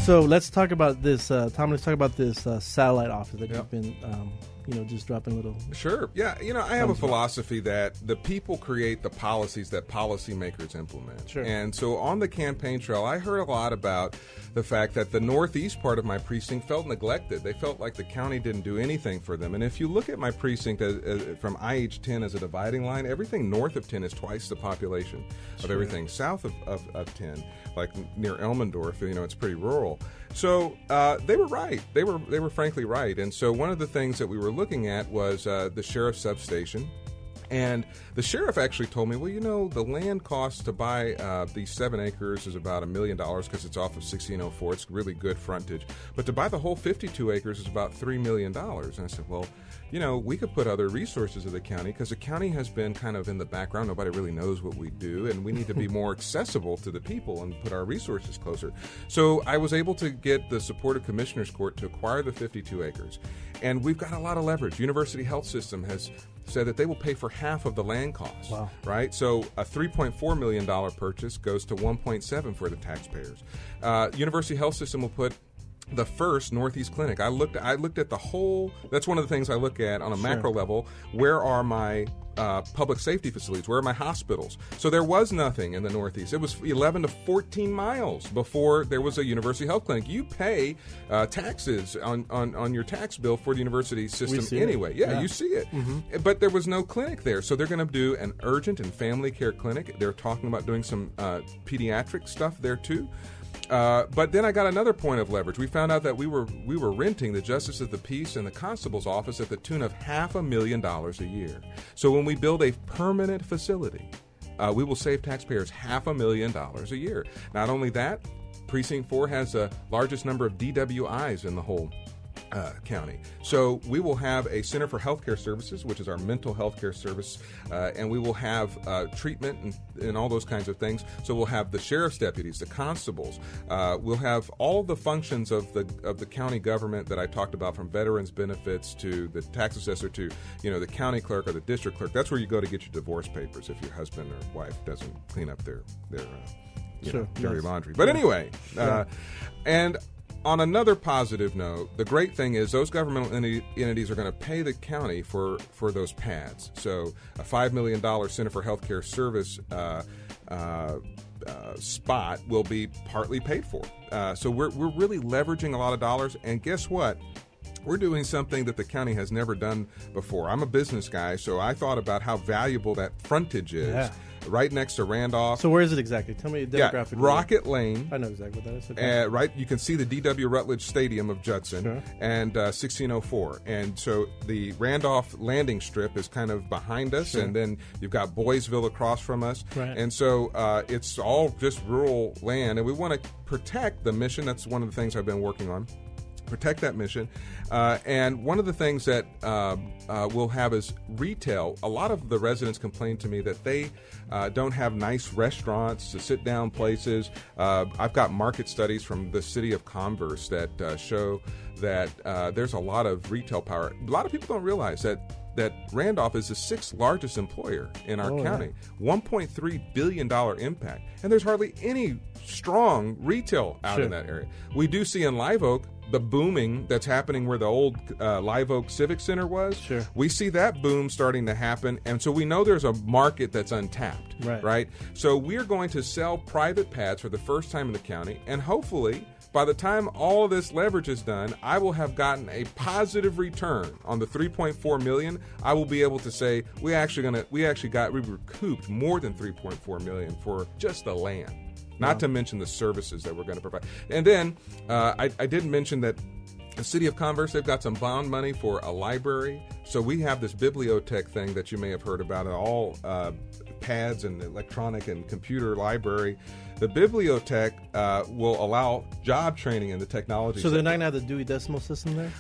So let's talk about this, Tom. Let's talk about this satellite office that you've been, just dropping little. Sure. Yeah. I have a philosophy that the people create the policies that policymakers implement. Sure. And so on the campaign trail, I heard a lot about the fact that the northeast part of my precinct felt neglected. They felt like the county didn't do anything for them. And if you look at my precinct from IH10 as a dividing line, everything north of 10 is twice the population of everything south of 10, like near Elmendorf. It's pretty rural. So they were right. They were frankly right. And so one of the things that we were looking at was the sheriff's substation. And the sheriff actually told me, well, the land cost to buy these 7 acres is about $1 million because it's off of 1604. It's really good frontage. But to buy the whole 52 acres is about $3 million. And I said, well, we could put other resources of the county because the county has been kind of in the background. Nobody really knows what we do, and we need to be more accessible to the people and put our resources closer. So I was able to get the support of Commissioner's Court to acquire the 52 acres. And we've got a lot of leverage. University Health System has said that they will pay for half of the land costs. Wow. Right? So a $3.4 million purchase goes to $1.7 for the taxpayers. University Health System will put the first Northeast clinic. I looked at the whole. That's one of the things I look at on a macro level. Where are my public safety facilities? Where are my hospitals? So there was nothing in the Northeast. It was 11 to 14 miles before there was a university health clinic. You pay taxes on your tax bill for the university system anyway. Yeah, you see it. Mm-hmm. But there was no clinic there. So they're going to do an urgent and family care clinic. They're talking about doing some pediatric stuff there too. But then I got another point of leverage. We found out that we were renting the Justice of the Peace and the Constable's office at the tune of $500,000 a year. So when we build a permanent facility, we will save taxpayers $500,000 a year. Not only that, Precinct 4 has the largest number of DWIs in the whole county. So we will have a Center for Healthcare Services, which is our mental health care service, and we will have treatment and all those kinds of things. So we'll have the sheriff's deputies, the constables. We'll have all the functions of the county government that I talked about, from veterans benefits to the tax assessor to the county clerk or the district clerk. That's where you go to get your divorce papers if your husband or wife doesn't clean up their dirty laundry. But anyway, and on another positive note, the great thing is those governmental entities are going to pay the county for those pads. So a $5 million Center for Healthcare Service spot will be partly paid for. So we're really leveraging a lot of dollars. And guess what? We're doing something that the county has never done before. I'm a business guy, so I thought about how valuable that frontage is. Yeah. Right next to Randolph. So where is it exactly? Tell me demographically. Yeah, Rocket Lane. I know exactly what that is. Okay. Right, you can see the D.W. Rutledge Stadium of Judson, sure, and 1604. And so the Randolph landing strip is kind of behind us, sure, and then you've got Boysville across from us. Right. And so it's all just rural land, and we want to protect the mission. That's one of the things I've been working on. Protect that mission. And one of the things that we'll have is retail. A lot of the residents complain to me that they don't have nice restaurants, to sit down places. I've got market studies from the city of Calvert that show that there's a lot of retail power. A lot of people don't realize that Randolph is the 6th largest employer in our county. $1.3 billion impact. And there's hardly any strong retail out in that area. We do see in Live Oak the booming that's happening where the old Live Oak Civic Center was. Sure. We see that boom starting to happen, and so we know there's a market that's untapped. Right? So we're going to sell private pads for the first time in the county, and hopefully by the time all of this leverage is done, I will have gotten a positive return on the $3.4 million. I will be able to say we recouped more than $3.4 million for just the land. Not to mention the services that we're going to provide. And then I didn't mention that the city of Calvert, they've got some bond money for a library. So we have this bibliotech thing that you may have heard about, all pads and electronic and computer library. The bibliotech will allow job training in the technology. So they're not going to have the Dewey Decimal System there?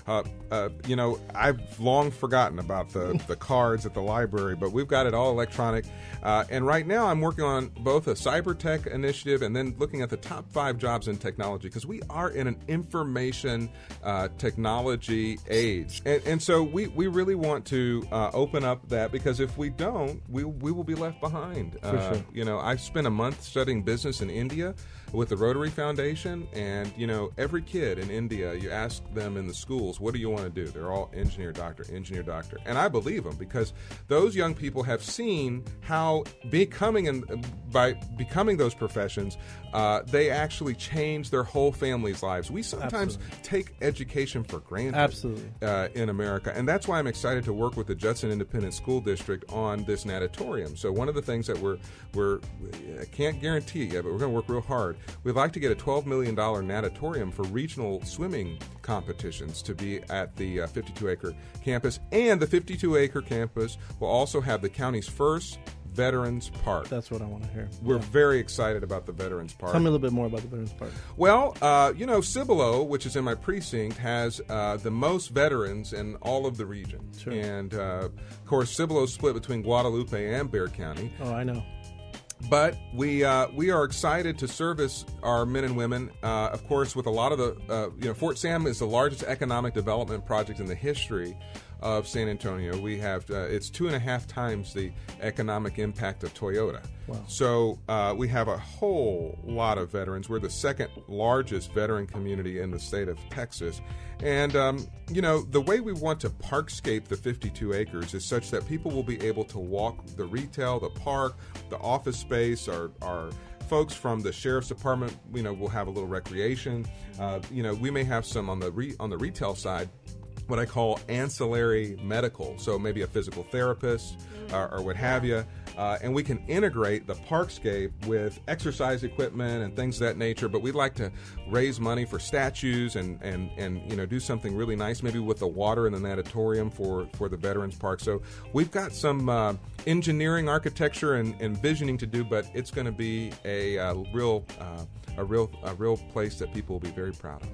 I've long forgotten about the cards at the library, but we've got it all electronic. And right now I'm working on both a cyber tech initiative and then looking at the top 5 jobs in technology, because we are in an information technology age. And so we really want to open up that, because if we don't, we will be left behind. For sure. I spent a month studying business in India. with the Rotary Foundation. And, you know, every kid in India, you ask them in the schools, what do you want to do? They're all engineer, doctor, engineer, doctor. And I believe them, because those young people have seen how by becoming those professions, they actually change their whole family's lives. We sometimes take education for granted in America, and that's why I'm excited to work with the Judson Independent School District on this natatorium. So one of the things that I can't guarantee it yet, but we're going to work real hard. We'd like to get a $12 million natatorium for regional swimming competitions to be at the 52-acre campus, and the 52-acre campus will also have the county's first Veterans Park. That's what I want to hear. We're very excited about the Veterans Park. Tell me a little bit more about the Veterans Park. Well, you know, Cibolo, which is in my precinct, has the most veterans in all of the region. Sure. And, of course, Cibolo is split between Guadalupe and Bexar County. Oh, I know. But we are excited to service our men and women. Of course, with a lot of the, Fort Sam is the largest economic development project in the history of San Antonio. We have it's 2.5 times the economic impact of Toyota. Wow. So we have a whole lot of veterans. We're the second largest veteran community in the state of Texas. And, the way we want to parkscape the 52 acres is such that people will be able to walk the retail, the park, the office space, our folks from the sheriff's department, will have a little recreation. We may have some on the retail side, what I call ancillary medical, so maybe a physical therapist or what have you, and we can integrate the parkscape with exercise equipment and things of that nature. But we'd like to raise money for statues and do something really nice, maybe with the water in the natatorium for the Veterans Park. So we've got some engineering, architecture, and visioning to do, but it's going to be a real place that people will be very proud of.